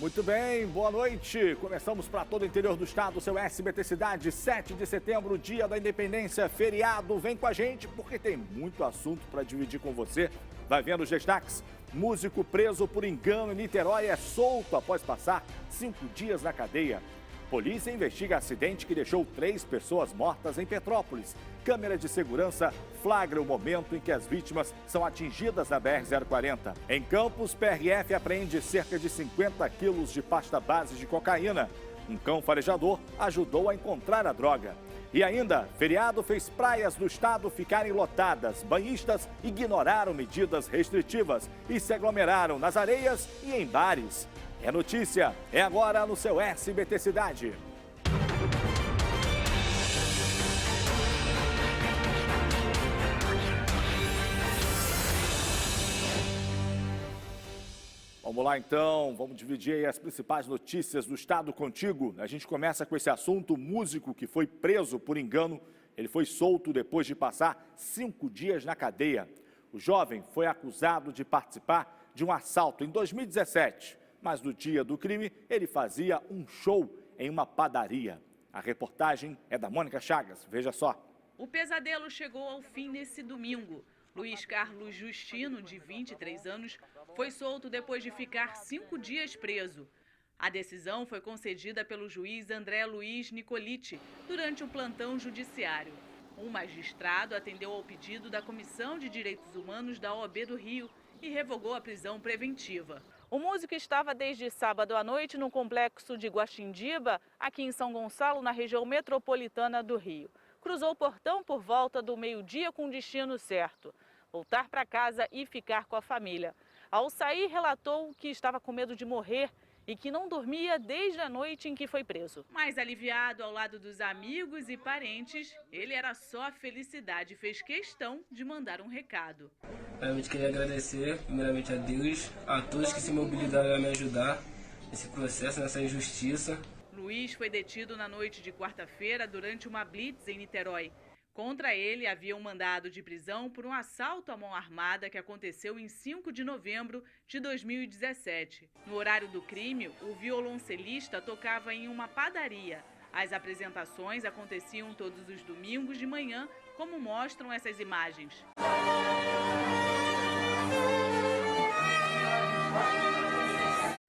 Muito bem, boa noite. Começamos para todo o interior do estado, seu SBT Cidade, 7 de setembro, dia da independência, feriado. Vem com a gente porque tem muito assunto para dividir com você. Vai vendo os destaques. Músico preso por engano em Niterói é solto após passar 5 dias na cadeia. Polícia investiga acidente que deixou 3 pessoas mortas em Petrópolis. Câmera de segurança flagra o momento em que as vítimas são atingidas na BR-040. Em Campos, PRF apreende cerca de 50 quilos de pasta base de cocaína. Um cão farejador ajudou a encontrar a droga. E ainda, feriado fez praias do estado ficarem lotadas. Banhistas ignoraram medidas restritivas e se aglomeraram nas areias e em bares. É notícia, é agora no seu SBT Cidade. Vamos lá então, vamos dividir aí as principais notícias do estado contigo. A gente começa com esse assunto, o músico que foi preso por engano, ele foi solto depois de passar 5 dias na cadeia. O jovem foi acusado de participar de um assalto em 2017, mas no dia do crime ele fazia um show em uma padaria. A reportagem é da Mônica Chagas, veja só. O pesadelo chegou ao fim nesse domingo. Luiz Carlos Justino, de 23 anos, foi solto depois de ficar 5 dias preso. A decisão foi concedida pelo juiz André Luiz Nicoliti durante um plantão judiciário. Um magistrado atendeu ao pedido da Comissão de Direitos Humanos da OAB do Rio e revogou a prisão preventiva. O músico estava desde sábado à noite no complexo de Guaxindiba, aqui em São Gonçalo, na região metropolitana do Rio. Cruzou o portão por volta do meio-dia com o destino certo: voltar para casa e ficar com a família. Ao sair, relatou que estava com medo de morrer e que não dormia desde a noite em que foi preso. Mas aliviado ao lado dos amigos e parentes, ele era só felicidade e fez questão de mandar um recado. Primeiramente queria agradecer, primeiramente a Deus, a todos que se mobilizaram a me ajudar nesse processo, nessa injustiça. Luiz foi detido na noite de quarta-feira durante uma blitz em Niterói. Contra ele havia um mandado de prisão por um assalto à mão armada que aconteceu em 5 de novembro de 2017. No horário do crime, o violoncelista tocava em uma padaria. As apresentações aconteciam todos os domingos de manhã, como mostram essas imagens.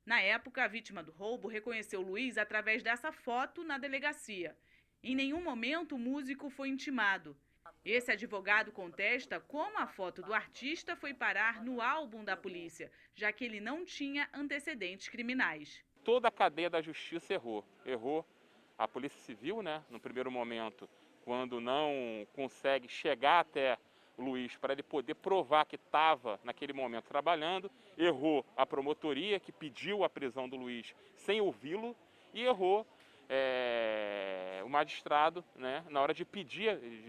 Na época, a vítima do roubo reconheceu Luiz através dessa foto na delegacia. Em nenhum momento o músico foi intimado. Esse advogado contesta como a foto do artista foi parar no álbum da polícia, já que ele não tinha antecedentes criminais. Toda a cadeia da justiça errou. Errou a Polícia Civil, né, no primeiro momento, quando não consegue chegar até o Luiz para ele poder provar que estava naquele momento trabalhando. Errou a promotoria, que pediu a prisão do Luiz sem ouvi-lo, e errou o magistrado, né, na hora de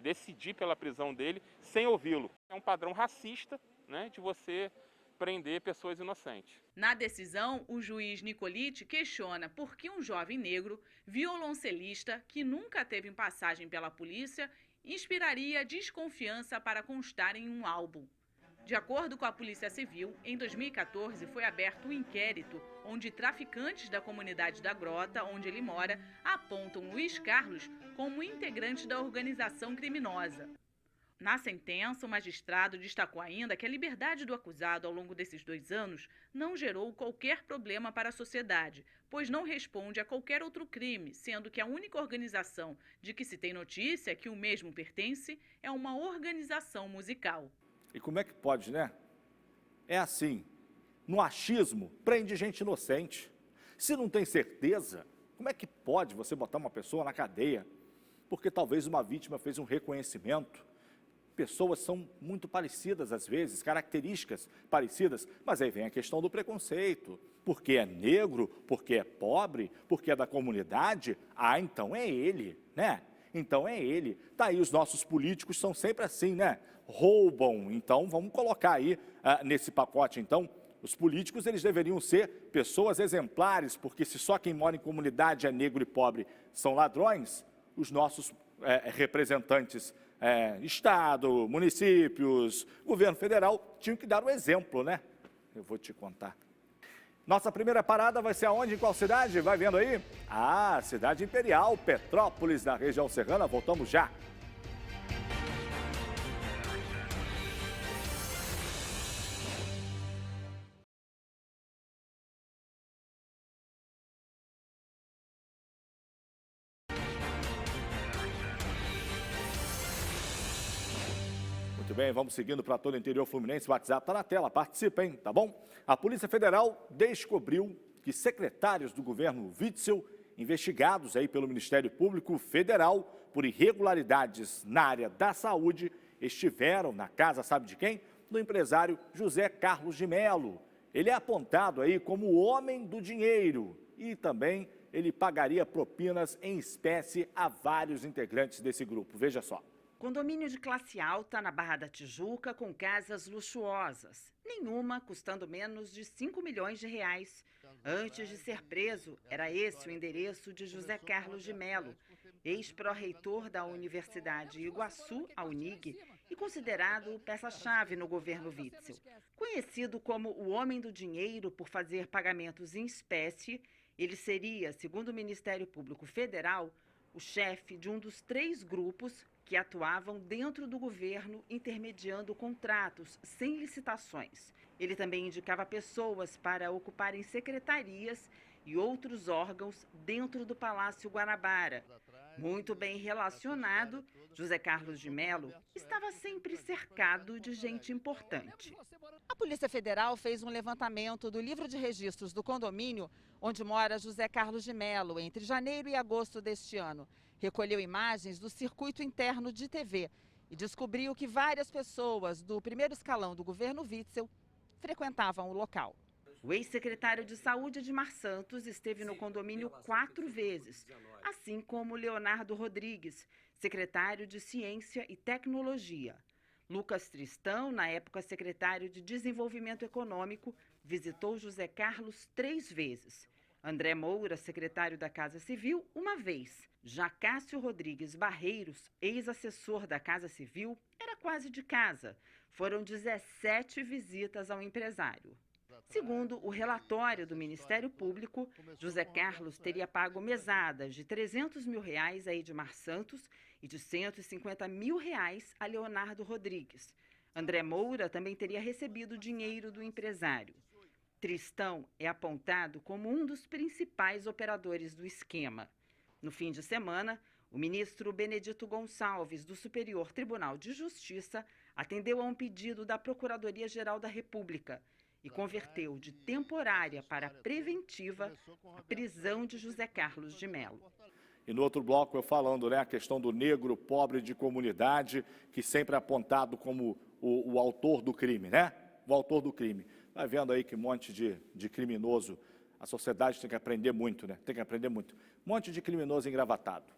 decidir pela prisão dele sem ouvi-lo. É um padrão racista, né, de você prender pessoas inocentes. Na decisão, o juiz Nicoliti questiona por que um jovem negro, violoncelista, que nunca teve passagem pela polícia, inspiraria desconfiança para constar em um álbum. De acordo com a Polícia Civil, em 2014 foi aberto um inquérito onde traficantes da comunidade da Grota, onde ele mora, apontam Luiz Carlos como integrante da organização criminosa. Na sentença, o magistrado destacou ainda que a liberdade do acusado ao longo desses 2 anos não gerou qualquer problema para a sociedade, pois não responde a qualquer outro crime, sendo que a única organização de que se tem notícia que o mesmo pertence é uma organização musical. E como é que pode, né? É assim, no achismo, prende gente inocente. Se não tem certeza, como é que pode você botar uma pessoa na cadeia? Porque talvez uma vítima fez um reconhecimento. Pessoas são muito parecidas às vezes, características parecidas, mas aí vem a questão do preconceito. Porque é negro, porque é pobre, porque é da comunidade, então é ele, né? Então é ele. Tá aí, os nossos políticos são sempre assim, né? Roubam. Então vamos colocar aí nesse pacote, então, os políticos eles deveriam ser pessoas exemplares, porque se só quem mora em comunidade é negro e pobre são ladrões, os nossos representantes, Estado, municípios, governo federal, tinham que dar o exemplo, né? Eu vou te contar. Nossa primeira parada vai ser aonde? Em qual cidade? Vai vendo aí? Ah, cidade imperial, Petrópolis, na região serrana. Voltamos já. Muito bem, vamos seguindo para todo o interior fluminense. O WhatsApp está na tela, participa, hein? Tá bom? A Polícia Federal descobriu que secretários do governo Witzel, investigados aí pelo Ministério Público Federal por irregularidades na área da saúde, estiveram na casa, sabe de quem? Do empresário José Carlos de Mello. Ele é apontado aí como o homem do dinheiro e também ele pagaria propinas em espécie a vários integrantes desse grupo. Veja só. Condomínio de classe alta na Barra da Tijuca com casas luxuosas, nenhuma custando menos de 5 milhões de reais. Antes de ser preso, era esse o endereço de José Carlos de Mello, ex-pró-reitor da Universidade Iguaçu, a Unig, e considerado peça-chave no governo Witzel. Conhecido como o homem do dinheiro por fazer pagamentos em espécie, ele seria, segundo o Ministério Público Federal, o chefe de um dos 3 grupos que atuavam dentro do governo intermediando contratos sem licitações. Ele também indicava pessoas para ocuparem secretarias e outros órgãos dentro do Palácio Guanabara. Muito bem relacionado, José Carlos de Mello estava sempre cercado de gente importante. A Polícia Federal fez um levantamento do livro de registros do condomínio onde mora José Carlos de Mello entre janeiro e agosto deste ano. Recolheu imagens do circuito interno de TV e descobriu que várias pessoas do primeiro escalão do governo Witzel frequentavam o local. O ex-secretário de Saúde, Edmar Santos, esteve no condomínio 4 vezes, assim como Leonardo Rodrigues, secretário de Ciência e Tecnologia. Lucas Tristão, na época secretário de Desenvolvimento Econômico, visitou José Carlos 3 vezes. André Moura, secretário da Casa Civil, 1 vez. Já Cássio Rodrigues Barreiros, ex-assessor da Casa Civil, era quase de casa. Foram 17 visitas ao empresário. Segundo o relatório do Ministério Público, José Carlos teria pago mesadas de R$300 mil a Edmar Santos e de R$150 mil a Leonardo Rodrigues. André Moura também teria recebido dinheiro do empresário. Tristão é apontado como um dos principais operadores do esquema. No fim de semana, o ministro Benedito Gonçalves, do Superior Tribunal de Justiça, atendeu a um pedido da Procuradoria-Geral da República e converteu de temporária para preventiva a prisão de José Carlos de Mello. E no outro bloco eu falando, né, a questão do negro pobre de comunidade, que sempre é apontado como o autor do crime, né? O autor do crime. Vai vendo aí que monte de criminoso, a sociedade tem que aprender muito, né? Tem que aprender muito. Monte de criminoso engravatado.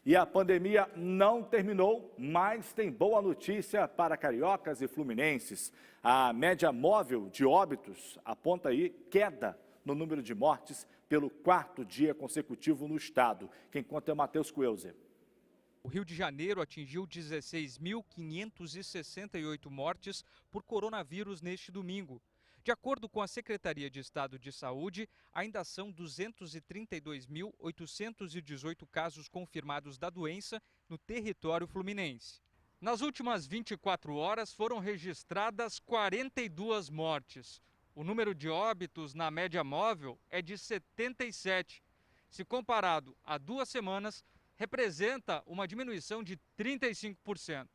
E a pandemia não terminou, mas tem boa notícia para cariocas e fluminenses. A média móvel de óbitos aponta aí queda no número de mortes pelo 4º dia consecutivo no estado. Quem conta é o Matheus Coelzer. O Rio de Janeiro atingiu 16.568 mortes por coronavírus neste domingo. De acordo com a Secretaria de Estado de Saúde, ainda são 232.818 casos confirmados da doença no território fluminense. Nas últimas 24 horas foram registradas 42 mortes. O número de óbitos na média móvel é de 77. Se comparado a 2 semanas, representa uma diminuição de 35%.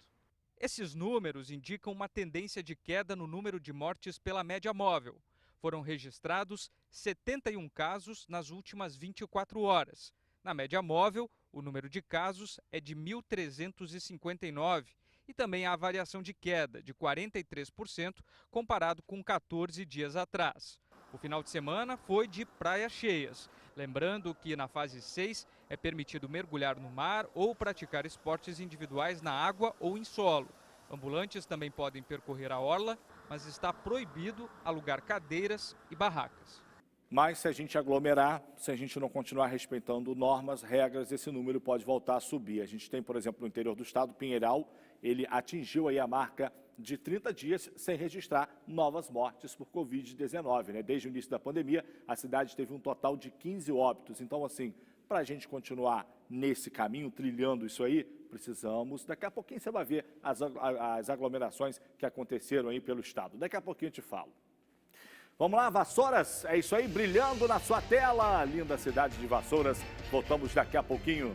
Esses números indicam uma tendência de queda no número de mortes pela média móvel. Foram registrados 71 casos nas últimas 24 horas. Na média móvel, o número de casos é de 1.359 e também há variação de queda de 43% comparado com 14 dias atrás. O final de semana foi de praias cheias. Lembrando que na fase 6 é permitido mergulhar no mar ou praticar esportes individuais na água ou em solo. Ambulantes também podem percorrer a orla, mas está proibido alugar cadeiras e barracas. Mas se a gente aglomerar, se a gente não continuar respeitando normas, regras, esse número pode voltar a subir. A gente tem, por exemplo, no interior do estado, Pinheiral, ele atingiu aí a marca de 30 dias sem registrar novas mortes por Covid-19, né? Desde o início da pandemia, a cidade teve um total de 15 óbitos. Então, assim, para a gente continuar nesse caminho, trilhando isso aí, precisamos, daqui a pouquinho você vai ver as aglomerações que aconteceram aí pelo estado. Daqui a pouquinho eu te falo. Vamos lá, Vassouras, é isso aí, brilhando na sua tela, linda cidade de Vassouras. Voltamos daqui a pouquinho.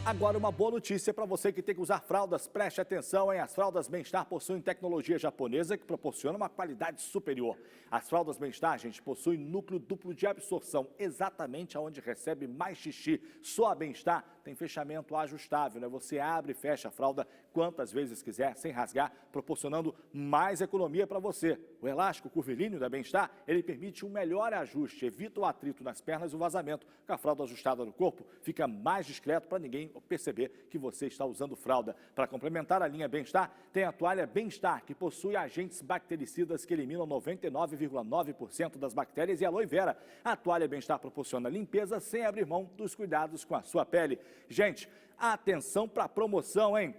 Agora uma boa notícia para você que tem que usar fraldas. Preste atenção, hein? As fraldas Bem-Estar possuem tecnologia japonesa que proporciona uma qualidade superior. As fraldas Bem-Estar, gente, possuem núcleo duplo de absorção, exatamente onde recebe mais xixi. Só a Bem-Estar tem fechamento ajustável, né? Você abre e fecha a fralda quantas vezes quiser, sem rasgar, proporcionando mais economia para você. O elástico curvilíneo da Bem-Estar, ele permite um melhor ajuste, evita o atrito nas pernas e o vazamento. Com a fralda ajustada no corpo, fica mais discreto para ninguém perceber que você está usando fralda. Para complementar a linha Bem-Estar, tem a toalha Bem-Estar, que possui agentes bactericidas que eliminam 99,9% das bactérias e aloe vera. A toalha Bem-Estar proporciona limpeza sem abrir mão dos cuidados com a sua pele. Gente, atenção para a promoção, hein?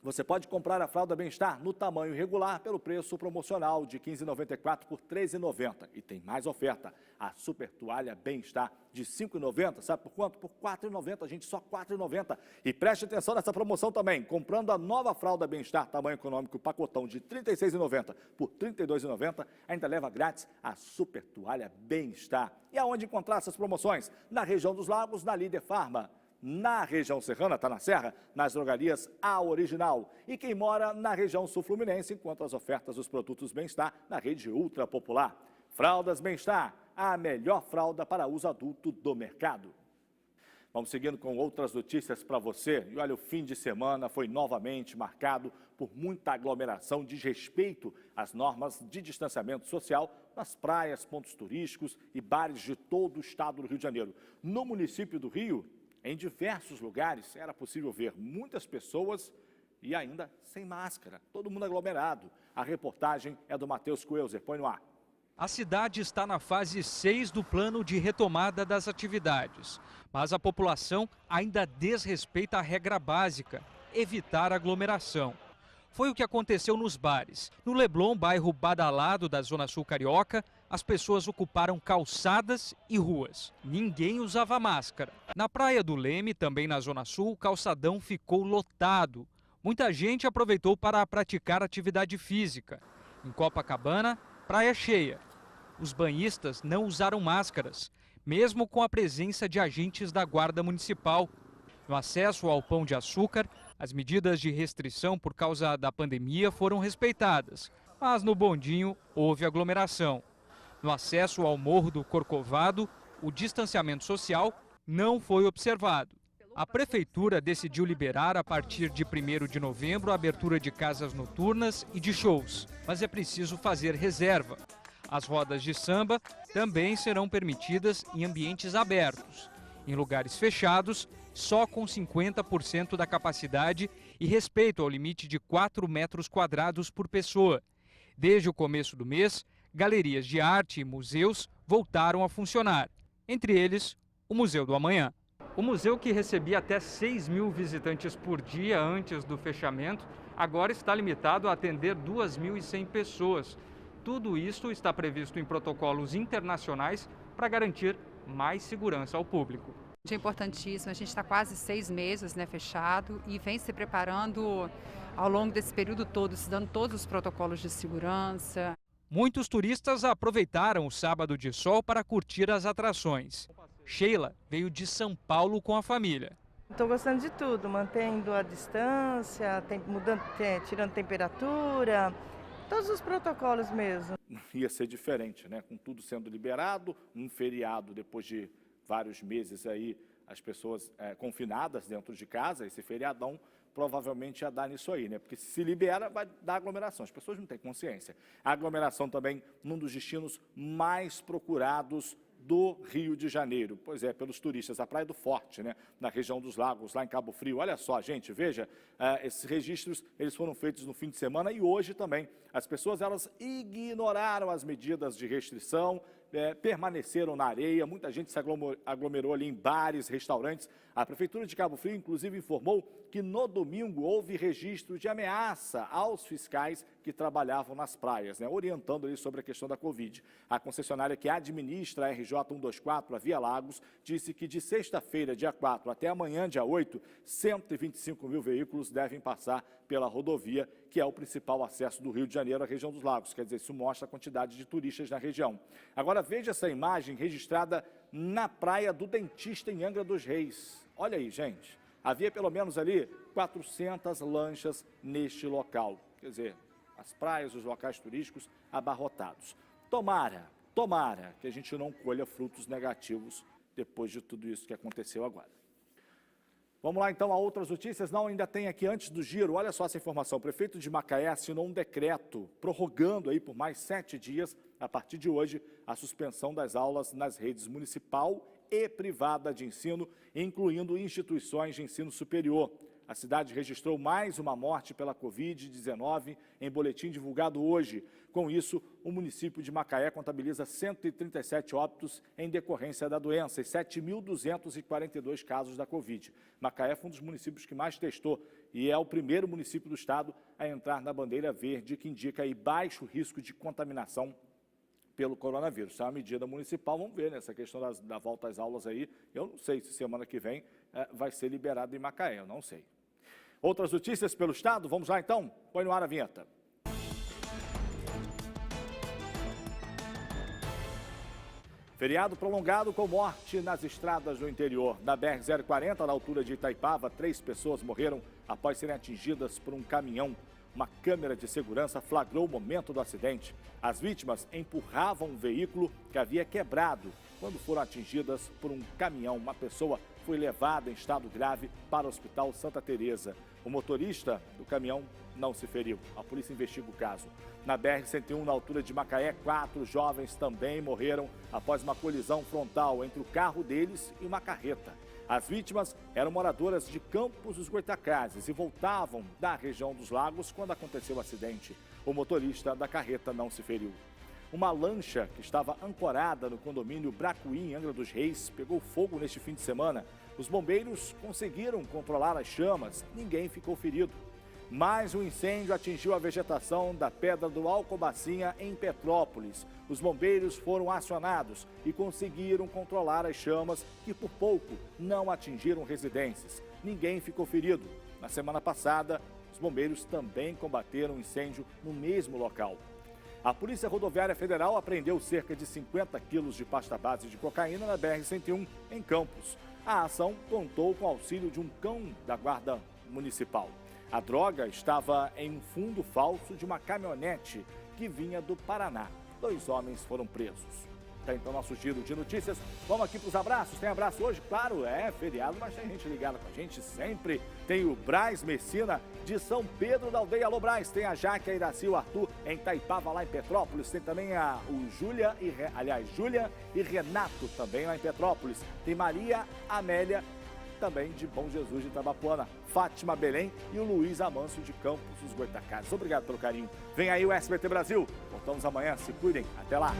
Você pode comprar a fralda Bem-Estar no tamanho regular pelo preço promocional de R$ 15,94 por R$ 13,90. E tem mais oferta. A super toalha Bem-Estar de R$ 5,90, sabe por quanto? Por R$ 4,90, gente, só R$ 4,90. E preste atenção nessa promoção também. Comprando a nova fralda Bem-Estar tamanho econômico pacotão de R$ 36,90 por R$ 32,90, ainda leva grátis a super toalha Bem-Estar. E aonde encontrar essas promoções? Na região dos Lagos, na Líder Farma. Na região serrana, está na Serra, nas drogarias A Original. E quem mora na região sul-fluminense encontra as ofertas dos produtos Bem-Estar na rede Ultra Popular. Fraldas Bem-Estar, a melhor fralda para uso adulto do mercado. Vamos seguindo com outras notícias para você. E olha, o fim de semana foi novamente marcado por muita aglomeração, desrespeito às normas de distanciamento social nas praias, pontos turísticos e bares de todo o estado do Rio de Janeiro. No município do Rio, em diversos lugares, era possível ver muitas pessoas e ainda sem máscara, todo mundo aglomerado. A reportagem é do Matheus Coelzer, põe no ar. A cidade está na fase 6 do plano de retomada das atividades, mas a população ainda desrespeita a regra básica, evitar aglomeração. Foi o que aconteceu nos bares. No Leblon, bairro badalado da Zona Sul Carioca, as pessoas ocuparam calçadas e ruas. Ninguém usava máscara. Na Praia do Leme, também na Zona Sul, o calçadão ficou lotado. Muita gente aproveitou para praticar atividade física. Em Copacabana, praia cheia. Os banhistas não usaram máscaras, mesmo com a presença de agentes da Guarda Municipal. No acesso ao Pão de Açúcar, as medidas de restrição por causa da pandemia foram respeitadas, mas no bondinho houve aglomeração. No acesso ao Morro do Corcovado, o distanciamento social não foi observado. A prefeitura decidiu liberar a partir de 1º de novembro a abertura de casas noturnas e de shows, mas é preciso fazer reserva. As rodas de samba também serão permitidas em ambientes abertos. Em lugares fechados, só com 50% da capacidade e respeito ao limite de 4 metros quadrados por pessoa. Desde o começo do mês, galerias de arte e museus voltaram a funcionar, entre eles o Museu do Amanhã. O museu, que recebia até 6.000 visitantes por dia antes do fechamento, agora está limitado a atender 2.100 pessoas. Tudo isso está previsto em protocolos internacionais para garantir mais segurança ao público. É importantíssimo, a gente está quase 6 meses fechado e vem se preparando ao longo desse período todo, estudando todos os protocolos de segurança. Muitos turistas aproveitaram o sábado de sol para curtir as atrações. Sheila veio de São Paulo com a família. Estou gostando de tudo, mantendo a distância, tirando temperatura, todos os protocolos mesmo. Ia ser diferente, né? Com tudo sendo liberado, um feriado depois de vários meses aí, as pessoas confinadas dentro de casa, esse feriadão provavelmente ia dar nisso aí, né? Porque se libera, vai dar aglomeração. As pessoas não têm consciência. A aglomeração também num dos destinos mais procurados do Rio de Janeiro. Pois é, pelos turistas, a Praia do Forte, né, na região dos Lagos, lá em Cabo Frio. Olha só, gente, veja, esses registros, eles foram feitos no fim de semana e hoje também. As pessoas, elas ignoraram as medidas de restrição, permaneceram na areia, muita gente se aglomerou ali em bares, restaurantes. A Prefeitura de Cabo Frio, inclusive, informou que no domingo houve registro de ameaça aos fiscais que trabalhavam nas praias, né, orientando eles sobre a questão da Covid. A concessionária que administra a RJ 124, a Via Lagos, disse que de sexta-feira, dia 4, até amanhã, dia 8, 125 mil veículos devem passar pela rodovia, que é o principal acesso do Rio de Janeiro à região dos Lagos. Quer dizer, isso mostra a quantidade de turistas na região. Agora, veja essa imagem registrada na Praia do Dentista, em Angra dos Reis. Olha aí, gente. Havia pelo menos ali 400 lanchas neste local. Quer dizer, as praias, os locais turísticos abarrotados. Tomara que a gente não colha frutos negativos depois de tudo isso que aconteceu agora. Vamos lá, então, a outras notícias. Não, ainda tem aqui, antes do giro, olha só essa informação. O prefeito de Macaé assinou um decreto prorrogando aí por mais 7 dias, a partir de hoje, a suspensão das aulas nas redes municipal e privada de ensino, incluindo instituições de ensino superior. A cidade registrou mais uma morte pela Covid-19 em boletim divulgado hoje. Com isso, o município de Macaé contabiliza 137 óbitos em decorrência da doença e 7.242 casos da Covid. Macaé foi um dos municípios que mais testou e é o primeiro município do estado a entrar na bandeira verde, que indica aí baixo risco de contaminação pelo coronavírus. É uma medida municipal, vamos ver nessa questão da volta às aulas aí. Eu não sei se semana que vem vai ser liberado em Macaé, eu não sei. Outras notícias pelo estado, vamos lá então? Põe no ar a vinheta. Feriado prolongado com morte nas estradas do interior. Na BR-040, na altura de Itaipava, 3 pessoas morreram após serem atingidas por um caminhão. Uma câmera de segurança flagrou o momento do acidente. As vítimas empurravam um veículo que havia quebrado quando foram atingidas por um caminhão. Uma pessoa foi levada em estado grave para o Hospital Santa Teresa. O motorista do caminhão não se feriu. A polícia investiga o caso. Na BR-101, na altura de Macaé, 4 jovens também morreram após uma colisão frontal entre o carro deles e uma carreta. As vítimas eram moradoras de Campos dos Goitacazes e voltavam da região dos Lagos quando aconteceu o acidente. O motorista da carreta não se feriu. Uma lancha que estava ancorada no condomínio Bracuí, em Angra dos Reis, pegou fogo neste fim de semana. Os bombeiros conseguiram controlar as chamas, ninguém ficou ferido. Mas o incêndio atingiu a vegetação da Pedra do Alcobacinha, em Petrópolis. Os bombeiros foram acionados e conseguiram controlar as chamas, que por pouco não atingiram residências. Ninguém ficou ferido. Na semana passada, os bombeiros também combateram o incêndio no mesmo local. A Polícia Rodoviária Federal apreendeu cerca de 50 quilos de pasta base de cocaína na BR-101, em Campos. A ação contou com o auxílio de um cão da Guarda Municipal. A droga estava em um fundo falso de uma caminhonete que vinha do Paraná. 2 homens foram presos. Tá, então, nosso giro de notícias. Vamos aqui para os abraços. Tem abraço hoje? Claro, é feriado, mas tem gente ligada com a gente sempre. Tem o Braz Messina, de São Pedro da Aldeia. Alô, Braz. Tem a Jaque, a Iraci, o Arthur, em Itaipava, lá em Petrópolis. Tem também Júlia e Renato, também lá em Petrópolis. Tem Maria Amélia, também de Bom Jesus de Itabapuana, Fátima Belém e o Luiz Amâncio de Campos dos Goitacazes. Obrigado pelo carinho. Vem aí o SBT Brasil. Voltamos amanhã. Se cuidem. Até lá.